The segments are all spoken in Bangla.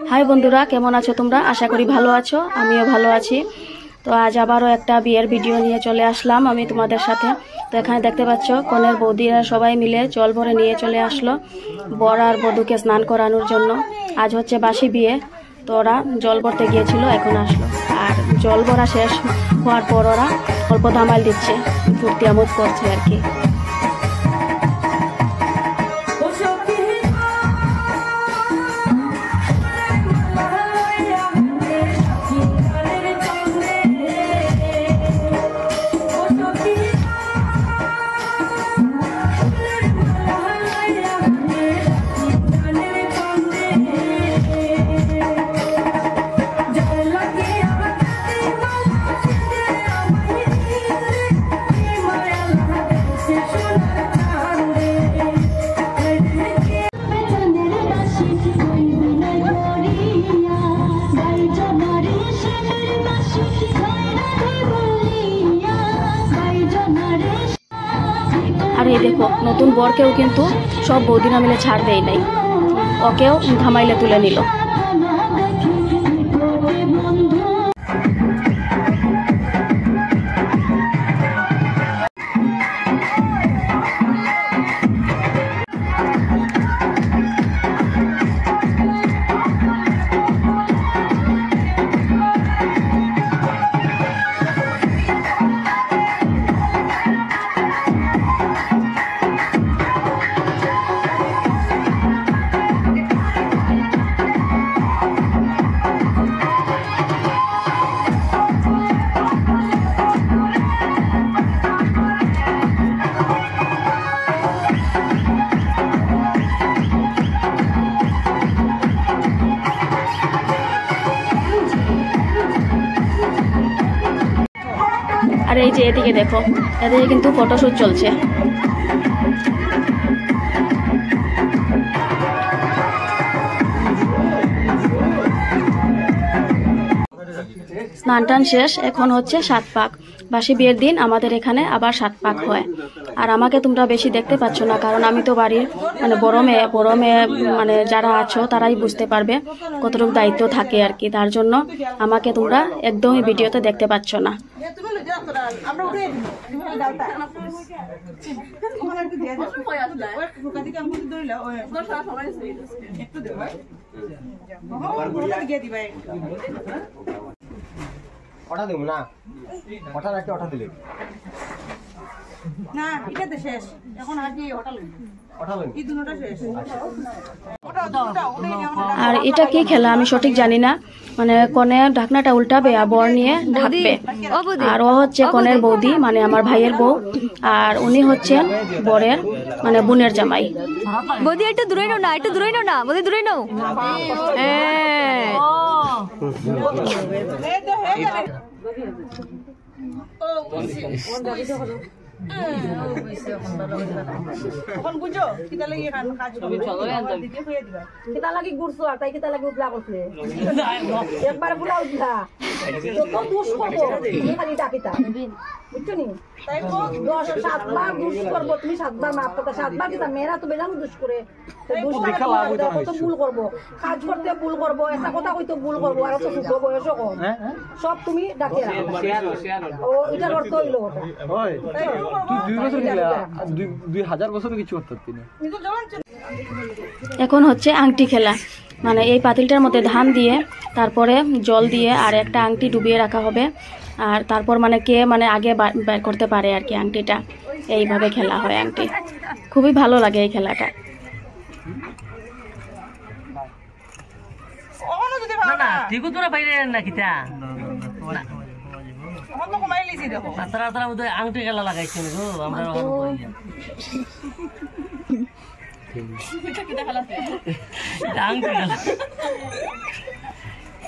হাই বন্ধুরা, কেমন আছো তোমরা? আশা করি ভালো আছো, আমিও ভালো আছি। তো আজ আবারও একটা বিয়ের ভিডিও নিয়ে চলে আসলাম আমি তোমাদের সাথে। তো এখানে দেখতে পাচ্ছ কনের বৌদিরা সবাই মিলে জল ভরে নিয়ে চলে আসলো বর আর বধূকে স্নান করানোর জন্য। আজ হচ্ছে বাসি বিয়ে, তো ওরা জল ভরতে গিয়েছিল, এখন আসলো। আর জল ভরা শেষ হওয়ার পর ওরা অল্প ধামাইল দিচ্ছে, ফুর্তি আমোদ করছে আর কি। আর এই দেখো, নতুন বরকেও কিন্তু সব বৌদিরা মিলে ছাড় দেয় নাই, ওকেও ধামাইলে তুলে নিল। আর এই যে এদিকে দেখো, এদিকে কিন্তু ফটোশুট চলছে। স্নান টান শেষ, এখন হচ্ছে 7 পাক। বাসি বিয়ের দিন আমাদের এখানে আবার 7 পাক হয়। আর আমাকে তোমরা বেশি দেখতে পাচ্ছ না, কারণ আমি তো বাড়ির মানে বড় মেয়ে মানে যারা আছো তারাই বুঝতে পারবে কতটুকু দায়িত্ব থাকে আর কি। তার জন্য আমাকে তোমরা একদমই ভিডিওতে দেখতে পাচ্ছ না। ওটা দেব না, ওটা রাখতে ওটা দিলে না, এটাতে শেষ। এখন আজকে ওটা লই, ওটা লই, এই দুটোটা শেষ। আর এটা কি খেলা আমি সঠিক জানি না, মানে কনে ঢাকনাটা উল্টাবে আর বর নিয়ে ঢাকবে। আর ও হচ্ছে কনের বৌদি, মানে আমার ভাইয়ের বউ, আর উনি হচ্ছেন বরের মানে বোনের জামাই। বৌদি একটু দূরে নাও না, একটু দূরে নাও না, বৌদি দূরে নাও। এখন বুঝো কিতা লাগি কাজ কিতা লাগি গুড়ছো আর তাই কিতা লাগি উঠলা করছে একবার বুলা উঠলা যত দুষ করবো খালি ডাকিতা বুঝছো নি? তাই 7 বার দুষ করবো, তুমি 7 বার মাফ করতে, 7 বার কিতা মেয়েরা তো বেজানো দুষ করে, কত ভুল করবো, কাজ করতে ভুল করবো, একটা কথা কইতে ভুল করবো, আর তো শুধু বয়সও কম, সব তুমি ডাকিয়ে রাখো। ও এটার অর্থ হইলো ওটা। তুই 2000 বছর কিছু করতে পারতি না। এখন হচ্ছে আংটি খেলা, মানে এই পাতিলটার মধ্যে ধান দিয়ে তারপরে জল দিয়ে আর একটা আংটি ডুবিয়ে রাখা হবে। আর তারপর মানে কে মানে আগে বের করতে পারে আর কি আংটিটা, এইভাবে খেলা হয় আংটি। খুবই ভালো লাগে এই খেলাটা। আংটি খেলা লাগাইছে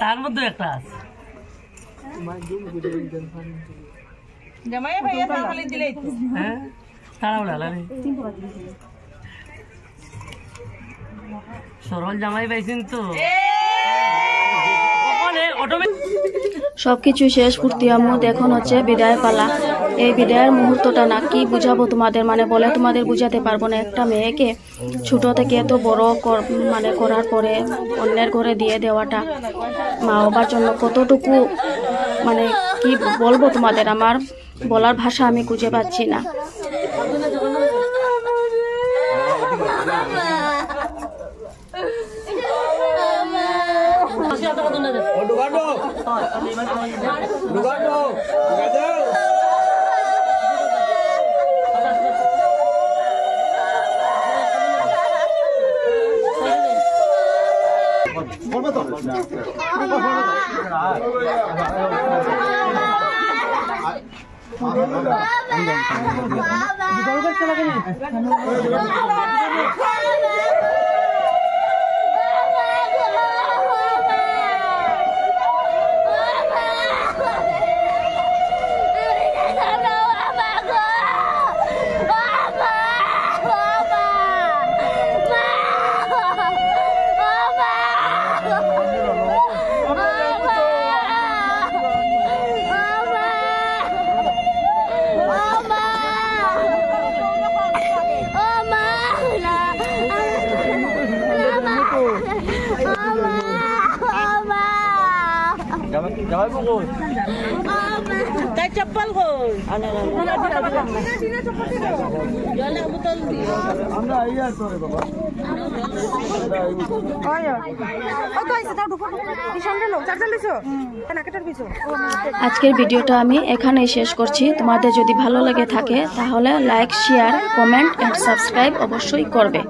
তার মধ্যে একটা আছে জামাই ভাইয়া তাহলে দিলেই তো হ্যাঁ তাড়াহুড়া সরল জামাই পাইছেন তো সবকিছু শেষ ফুর্তি আম্মু, এখন হচ্ছে বিদায় পালা। এই বিদায়ের মুহূর্তটা না কি বুঝাবো তোমাদের, মানে বলে তোমাদের বুঝাতে পারবো না। একটা মেয়েকে ছোট থেকে এত বড় মানে করার পরে অন্যের ঘরে দিয়ে দেওয়াটা মা বাবার জন্য কতটুকু, মানে কি বলবো তোমাদের, আমার বলার ভাষা আমি খুঁজে পাচ্ছি না। चप्पल को बोतल আজকের ভিডিওটা আমি এখানেই শেষ করছি। তোমাদের যদি ভালো লেগে থাকে তাহলে like, share, comment and subscribe অবশ্যই করবে।